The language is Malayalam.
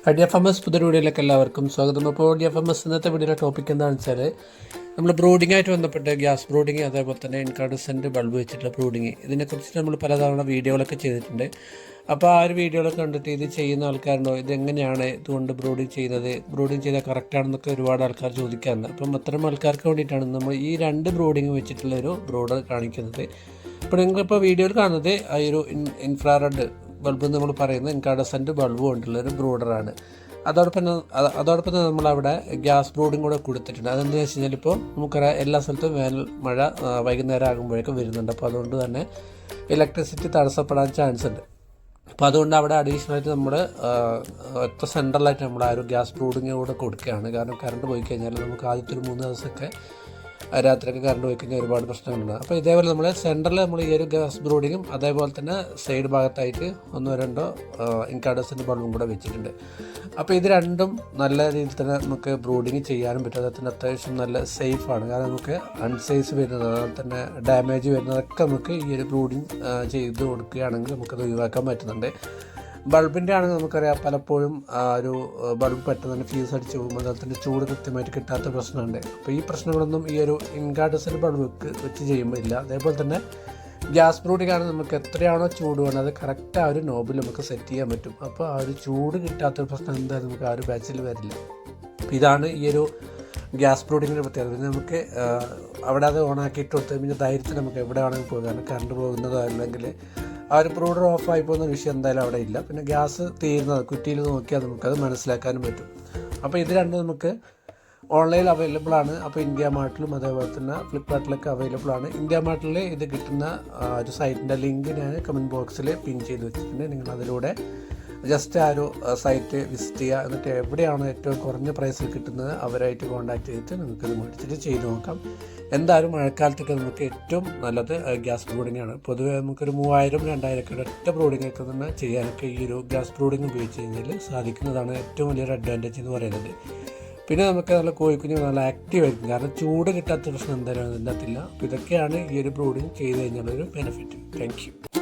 DFMS പുതിയ വീഡിയോയിലേക്ക് എല്ലാവർക്കും സ്വാഗതം. അപ്പോൾ DFMS ഇന്നത്തെ വീഡിയോയിലെ ടോപ്പിക് എന്താണെന്ന് വെച്ചാൽ നമ്മൾ ബ്രൂഡിങ്ങായിട്ട് ബന്ധപ്പെട്ട് ഗ്യാസ് ബ്രൂഡിങ്, അതേപോലെ തന്നെ ഇൻകാർഡസെൻ്റ് ബൾബ് വെച്ചിട്ടുള്ള ബ്രൂഡിങ്, ഇതിനെക്കുറിച്ച് നമ്മൾ പലതവണ വീഡിയോകളൊക്കെ ചെയ്തിട്ടുണ്ട്. അപ്പോൾ ആ ഒരു വീഡിയോകളൊക്കെ കണ്ടിട്ട് ഇത് ചെയ്യുന്ന ആൾക്കാരുണ്ടോ, ഇതെങ്ങനെയാണ് ഇതുകൊണ്ട് ബ്രൂഡിങ് ചെയ്യുന്നത്, ബ്രൂഡിങ് ചെയ്താൽ കറക്റ്റാണെന്നൊക്കെ ഒരുപാട് ആൾക്കാർ ചോദിക്കാറുണ്ട്. അപ്പം അത്തരം ആൾക്കാർക്ക് വേണ്ടിയിട്ടാണ് നമ്മൾ ഈ രണ്ട് ബ്രൂഡിങ് വെച്ചിട്ടുള്ള ഒരു ബ്രൂഡർ കാണിക്കുന്നത്. ഇപ്പോൾ നിങ്ങളിപ്പോൾ വീഡിയോയിൽ കാണുന്നത് ആ ഒരു ഇൻഫ്രാറെഡ് ബൾബ് നമ്മൾ പറയുന്നത് ഇൻകാർഡസെൻ്റ് ബൾബ് കൊണ്ടുള്ളൊരു ബ്രൂഡറാണ്. അതോടൊപ്പം തന്നെ നമ്മളവിടെ ഗ്യാസ് ബ്രൂഡിങ് കൂടെ കൊടുത്തിട്ടുണ്ട്. അതെന്താണെന്ന് വെച്ച് കഴിഞ്ഞാൽ ഇപ്പോൾ നമുക്കറിയാം എല്ലാ സ്ഥലത്തും വേനൽ മഴ വൈകുന്നേരം ആകുമ്പോഴേക്കും വരുന്നുണ്ട്. അപ്പോൾ അതുകൊണ്ട് തന്നെ ഇലക്ട്രിസിറ്റി തടസ്സപ്പെടാൻ ചാൻസ് ഉണ്ട്. അപ്പോൾ അതുകൊണ്ട് അവിടെ അഡീഷണലായിട്ട് നമ്മൾ ഒറ്റ സെൻട്രലായിട്ട് നമ്മൾ ആ ഒരു ഗ്യാസ് ബ്രൂഡിങ് കൂടെ കൊടുക്കുകയാണ്. കാരണം കറണ്ട് പോയി കഴിഞ്ഞാൽ നമുക്ക് ആദ്യത്തെ ഒരു 3 ദിവസമൊക്കെ രാത്രിയൊക്കെ കറണ്ട് പോയി കഴിഞ്ഞാൽ ഒരുപാട് പ്രശ്നങ്ങളുണ്ട്. അപ്പോൾ ഇതേപോലെ നമ്മൾ സെൻറ്ററിൽ നമ്മൾ ഈ ഒരു ഗ്യാസ് ബ്രൂഡിങ്ങും അതേപോലെ തന്നെ സൈഡ് ഭാഗത്തായിട്ട് 1-2 ഇൻകാർഡസെൻ്റ് ബൾബും കൂടെ വെച്ചിട്ടുണ്ട്. അപ്പോൾ ഇത് രണ്ടും നല്ല രീതിയിൽ തന്നെ നമുക്ക് ബ്രൂഡിങ് ചെയ്യാനും പറ്റും. അതുപോലെ തന്നെ അത്യാവശ്യം നല്ല സേഫാണ്. കാരണം നമുക്ക് അൺസൈസ് വരുന്നത്, അതുപോലെ തന്നെ ഡാമേജ് വരുന്നതൊക്കെ നമുക്ക് ഈ ഒരു ബ്രൂഡിങ് ചെയ്ത് കൊടുക്കുകയാണെങ്കിൽ നമുക്കത് ഒഴിവാക്കാൻ പറ്റുന്നുണ്ട്. ബൾബിൻ്റെ ആണെങ്കിൽ നമുക്കറിയാം പലപ്പോഴും ഒരു ബൾബ് പെട്ടെന്ന് തന്നെ ഫ്യൂസ് അടിച്ച് പോകുമ്പോൾ അതുപോലെ തന്നെ ചൂട് കൃത്യമായിട്ട് കിട്ടാത്ത പ്രശ്നമുണ്ട്. അപ്പോൾ ഈ പ്രശ്നങ്ങളൊന്നും ഈ ഒരു ഇൻകാർഡസെൻ്റ് ബൾബ് വെച്ച് ചെയ്യുമ്പോൾ ഇല്ല. അതേപോലെ തന്നെ ഗ്യാസ് ബ്രൂഡിങ് ആണെങ്കിൽ നമുക്ക് എത്രയാണോ ചൂട് വേണം അത് കറക്റ്റ് ആ ഒരു നോബിൽ നമുക്ക് സെറ്റ് ചെയ്യാൻ പറ്റും. അപ്പോൾ ആ ഒരു ചൂട് കിട്ടാത്തൊരു പ്രശ്നം എന്തായാലും നമുക്ക് ആ ഒരു ബാച്ചിൽ വരില്ല. അപ്പോൾ ഇതാണ് ഈ ഒരു ഗ്യാസ് ബ്രൂഡിങ്ങിൻ്റെ പ്രത്യേകത. പിന്നെ നമുക്ക് അവിടെ അത് ഓണാക്കിയിട്ട് കൊടുത്ത് പിന്നെ ധൈര്യത്തിൽ നമുക്ക് എവിടെ വേണമെങ്കിൽ പോകാം. കാരണം കറണ്ട് പോകുന്നതോ അല്ലെങ്കിൽ ആ ഒരു ബ്രൂഡർ ഓഫായി പോകുന്ന വിഷയം എന്തായാലും അവിടെ ഇല്ല. പിന്നെ ഗ്യാസ് തീരുന്നത് കുറ്റിയിൽ നോക്കിയാൽ നമുക്കത് മനസ്സിലാക്കാനും പറ്റും. അപ്പോൾ ഇത് രണ്ടും നമുക്ക് ഓൺലൈനിൽ അവൈലബിൾ ആണ്. അപ്പോൾ ഇന്ത്യ മാർട്ടിലും അതേപോലെ തന്നെ ഫ്ലിപ്കാർട്ടിലൊക്കെ അവൈലബിൾ ആണ്. ഇന്ത്യ മാർട്ടിൽ ഇത് കിട്ടുന്ന ഒരു സൈറ്റിൻ്റെ ലിങ്ക് ഞാൻ കമൻറ്റ് ബോക്സിൽ പിൻ ചെയ്ത് വെച്ചിട്ടുണ്ട്. നിങ്ങൾ അതിലൂടെ ജസ്റ്റ് ആ ഒരു സൈറ്റ് വിസിറ്റ് ചെയ്യുക. എന്നിട്ട് എവിടെയാണോ ഏറ്റവും കുറഞ്ഞ പ്രൈസിൽ കിട്ടുന്നത് അവരായിട്ട് കോൺടാക്ട് ചെയ്തിട്ട് നിങ്ങൾക്കത് മേടിച്ചിട്ട് ചെയ്ത് നോക്കാം. എന്തായാലും മഴക്കാലത്തൊക്കെ നമുക്ക് ഏറ്റവും നല്ലത് ഗ്യാസ് ബ്രൂഡിങ്ങാണ്. പൊതുവേ നമുക്കൊരു 3000-2000 ഒറ്റ ബ്രൂഡിങ്ങൊക്കെ തന്നെ ചെയ്യാനൊക്കെ ഈ ഒരു ഗ്യാസ് ബ്രൂഡിങ് ഉപയോഗിച്ച് കഴിഞ്ഞാൽ സാധിക്കുന്നതാണ് ഏറ്റവും വലിയൊരു അഡ്വാൻറ്റേജ് എന്ന് പറയുന്നത്. പിന്നെ നമുക്ക് നല്ല കോഴിക്കുഞ്ഞ് നല്ല ആക്റ്റീവ് ആയിരിക്കും. കാരണം ചൂട് കിട്ടാത്ത പ്രശ്നം എന്തായാലും അതിൻ്റെ അകത്തില്ല. അപ്പോൾ ഇതൊക്കെയാണ് ഈ ഒരു ബ്രൂഡിങ് ചെയ്ത് കഴിഞ്ഞുള്ളൊരു ബെനിഫിറ്റ്. Thank you.